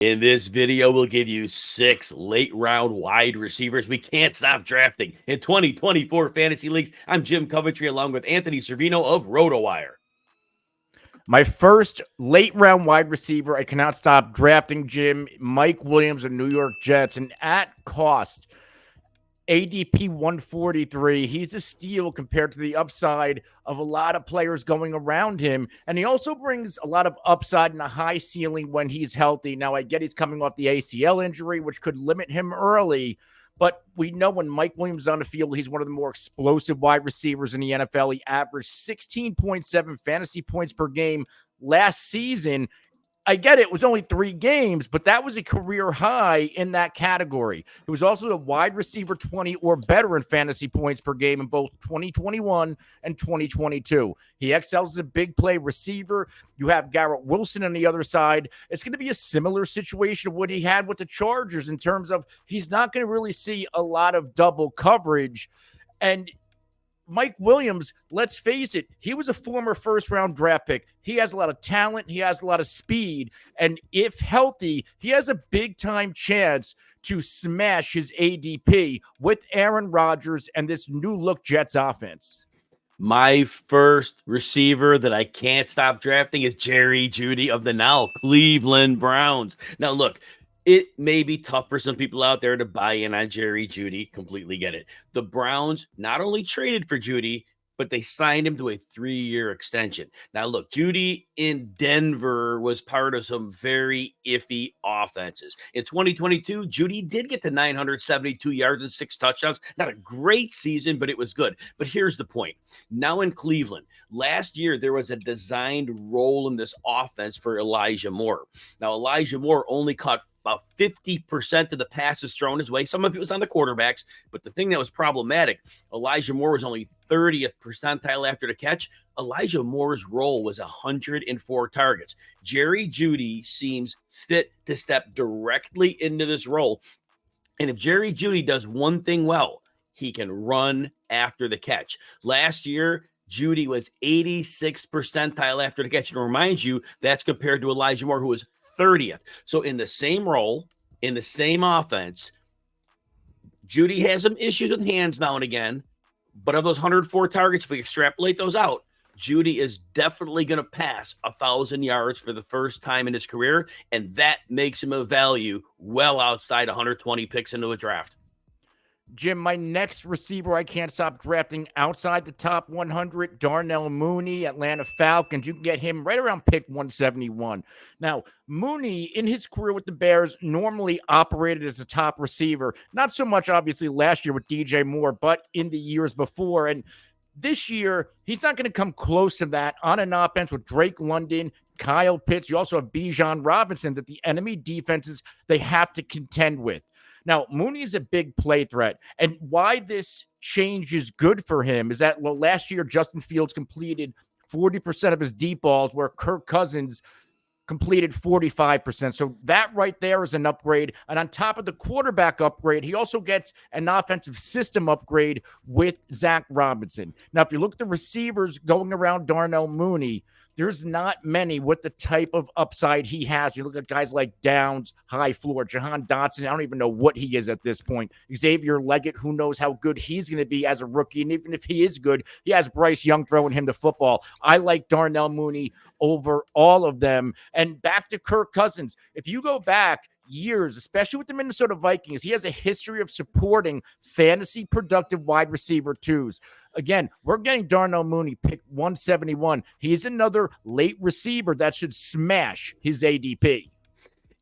In this video, we'll give you 6 late-round wide receivers we can't stop drafting in 2024 fantasy leagues. I'm Jim Coventry along with Anthony Servino of RotoWire. My first late-round wide receiver I cannot stop drafting, Jim, Mike Williams of New York Jets. And at cost, ADP 143, he's a steal compared to the upside of a lot of players going around him. And he also brings a lot of upside and a high ceiling when he's healthy. Now, I get he's coming off the ACL injury, which could limit him early. But we know when Mike Williams is on the field, he's one of the more explosive wide receivers in the NFL. He averaged 16.7 fantasy points per game last season. I get it was only 3 games, but that was a career high in that category. He was also a wide receiver 20 or better in fantasy points per game in both 2021 and 2022. He excels as a big play receiver. You have Garrett Wilson on the other side. It's going to be a similar situation of what he had with the Chargers in terms of he's not going to really see a lot of double coverage. And Mike Williams, let's face it, he was a former first-round draft pick. He has a lot of talent. He has a lot of speed. And if healthy, he has a big-time chance to smash his ADP with Aaron Rodgers and this new-look Jets offense. My first receiver that I can't stop drafting is Jerry Jeudy of the now Cleveland Browns. Now, look, it may be tough for some people out there to buy in on Jerry Jeudy. Completely get it. The Browns not only traded for Jeudy, but they signed him to a 3-year extension. Now, look, Jeudy in Denver was part of some very iffy offenses. In 2022, Jeudy did get to 972 yards and 6 touchdowns. Not a great season, but it was good. But here's the point. Now in Cleveland, last year, there was a designed role in this offense for Elijah Moore. Now, Elijah Moore only caught about 50% of the passes thrown his way. Some of it was on the quarterbacks, but the thing that was problematic, Elijah Moore was only 30th percentile after the catch. Elijah Moore's role was 104 targets. Jerry Jeudy seems fit to step directly into this role. And if Jerry Jeudy does one thing well, he can run after the catch. Last year, Jeudy was 86th percentile after the catch. And remind you, that's compared to Elijah Moore, who was 30th. So in the same role, in the same offense, Jeudy has some issues with hands now and again, but of those 104 targets, if we extrapolate those out, Jeudy is definitely going to pass 1,000 yards for the first time in his career, and that makes him a value well outside 120 picks into a draft. Jim, my next receiver I can't stop drafting outside the top 100, Darnell Mooney, Atlanta Falcons. You can get him right around pick 171. Now, Mooney, in his career with the Bears, normally operated as a top receiver. Not so much, obviously, last year with DJ Moore, but in the years before. And this year, he's not going to come close to that on an offense with Drake London, Kyle Pitts. You also have Bijan Robinson that the enemy defenses, they have to contend with. Now, Mooney is a big play threat, and why this change is good for him is that, well, last year, Justin Fields completed 40% of his deep balls, where Kirk Cousins completed 45%. So that right there is an upgrade. And on top of the quarterback upgrade, he also gets an offensive system upgrade with Zach Robinson. Now, if you look at the receivers going around Darnell Mooney, there's not many with the type of upside he has. You look at guys like Downs, high floor, Jahan Dotson. I don't even know what he is at this point. Xavier Leggett, who knows how good he's going to be as a rookie. And even if he is good, he has Bryce Young throwing him the football. I like Darnell Mooney over all of them. And back to Kirk Cousins. If you go back years, especially with the Minnesota Vikings, he has a history of supporting fantasy productive wide receiver twos. Again, we're getting Darnell Mooney pick 171. He's another late receiver that should smash his ADP.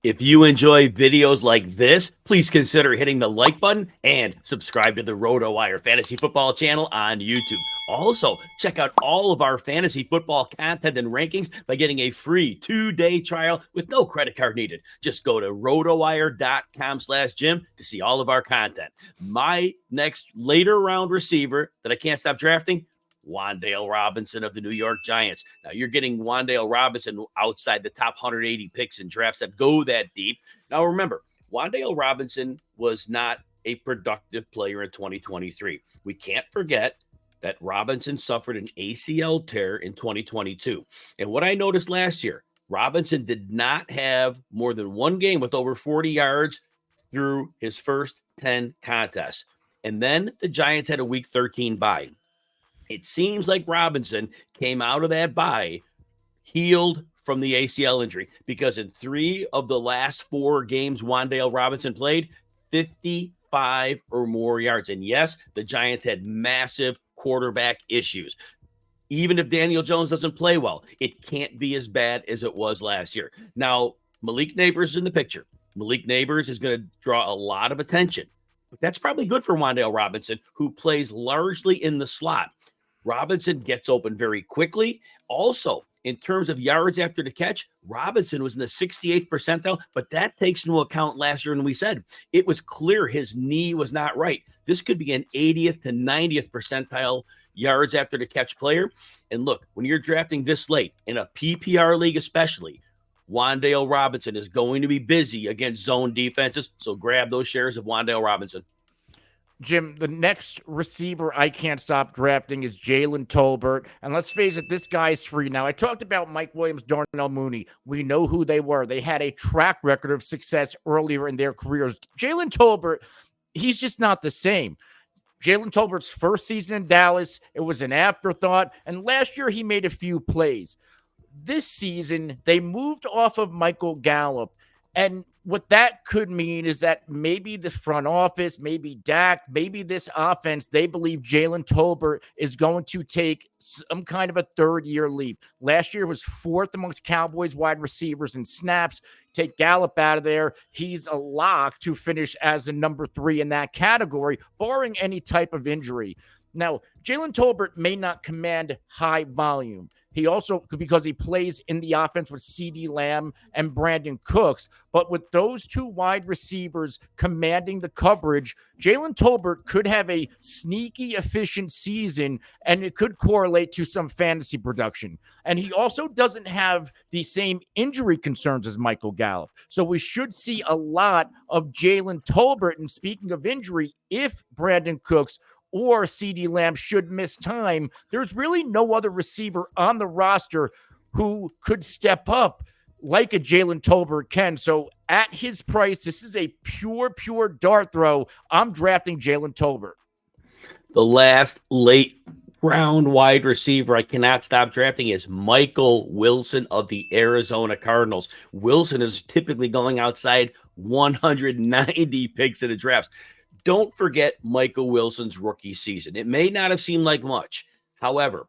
If you enjoy videos like this, please consider hitting the like button and subscribe to the RotoWire Fantasy Football channel on YouTube. Also, check out all of our fantasy football content and rankings by getting a free 2-day trial with no credit card needed. Just go to rotowire.com/Jim to see all of our content. My next later round receiver that I can't stop drafting, Wandale Robinson of the New York Giants. Now, you're getting Wandale Robinson outside the top 180 picks in drafts that go that deep. Now, remember, Wandale Robinson was not a productive player in 2023. We can't forget that Robinson suffered an ACL tear in 2022. And what I noticed last year, Robinson did not have more than one game with over 40 yards through his first 10 contests. And then the Giants had a week 13 bye. It seems like Robinson came out of that bye healed from the ACL injury, because in 3 of the last 4 games Wandale Robinson played, 55 or more yards. And yes, the Giants had massive quarterback issues. Even if Daniel Jones doesn't play well, it can't be as bad as it was last year. Now, Malik Neighbors is in the picture. Malik Neighbors is going to draw a lot of attention, but that's probably good for Wandale Robinson, who plays largely in the slot. Robinson gets open very quickly. Also, in terms of yards after the catch, Robinson was in the 68th percentile, but that takes into account last year when we said it was clear his knee was not right. This could be an 80th to 90th percentile yards after the catch player. And look, when you're drafting this late in a PPR league especially, Wandale Robinson is going to be busy against zone defenses, so grab those shares of Wandale Robinson. Jim, the next receiver I can't stop drafting is Jalen Tolbert. And let's face it, this guy's free. Now, I talked about Mike Williams, Darnell Mooney. We know who they were. They had a track record of success earlier in their careers. Jalen Tolbert, he's just not the same. Jalen Tolbert's first season in Dallas, it was an afterthought. And last year, he made a few plays. This season, they moved off of Michael Gallup. And what that could mean is that maybe the front office, maybe Dak, maybe this offense, they believe Jalen Tolbert is going to take some kind of a third-year leap. Last year was 4th amongst Cowboys wide receivers in snaps. Take Gallup out of there, he's a lock to finish as a number 3 in that category, barring any type of injury. Now, Jalen Tolbert may not command high volume. He also, because he plays in the offense with CeeDee Lamb and Brandon Cooks, but with those 2 wide receivers commanding the coverage, Jalen Tolbert could have a sneaky, efficient season, and it could correlate to some fantasy production. And he also doesn't have the same injury concerns as Michael Gallup. So we should see a lot of Jalen Tolbert. And speaking of injury, if Brandon Cooks or CeeDee Lamb should miss time, there's really no other receiver on the roster who could step up like a Jalen Tolbert can. So at his price, this is a pure dart throw. I'm drafting Jalen Tolbert. The last late round wide receiver I cannot stop drafting is Michael Wilson of the Arizona Cardinals. Wilson is typically going outside 190 picks in the drafts. Don't forget Michael Wilson's rookie season. It may not have seemed like much. However,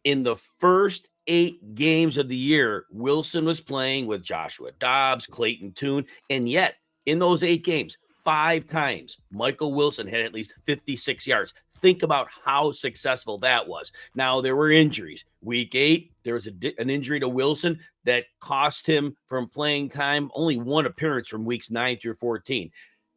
in the first 8 games of the year, Wilson was playing with Joshua Dobbs, Clayton Tune, and yet in those 8 games, 5 times, Michael Wilson had at least 56 yards. Think about how successful that was. Now, there were injuries. Week 8, there was an injury to Wilson that cost him from playing time, only 1 appearance from weeks 9 through 14.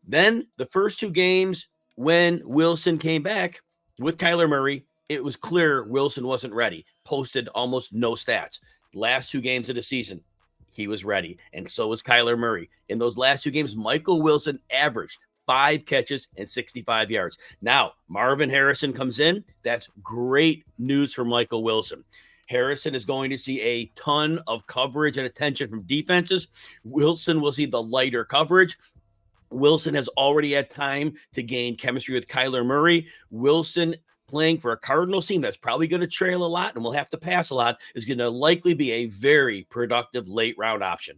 Then the first 2 games when Wilson came back with Kyler Murray, it was clear Wilson wasn't ready, posted almost no stats. Last 2 games of the season, he was ready, and so was Kyler Murray. In those last 2 games, Michael Wilson averaged 5 catches and 65 yards. Now, Marvin Harrison comes in. That's great news for Michael Wilson. Harrison is going to see a ton of coverage and attention from defenses. Wilson will see the lighter coverage. Wilson has already had time to gain chemistry with Kyler Murray. Wilson, playing for a Cardinals team that's probably going to trail a lot and will have to pass a lot, is going to likely be a very productive late round option.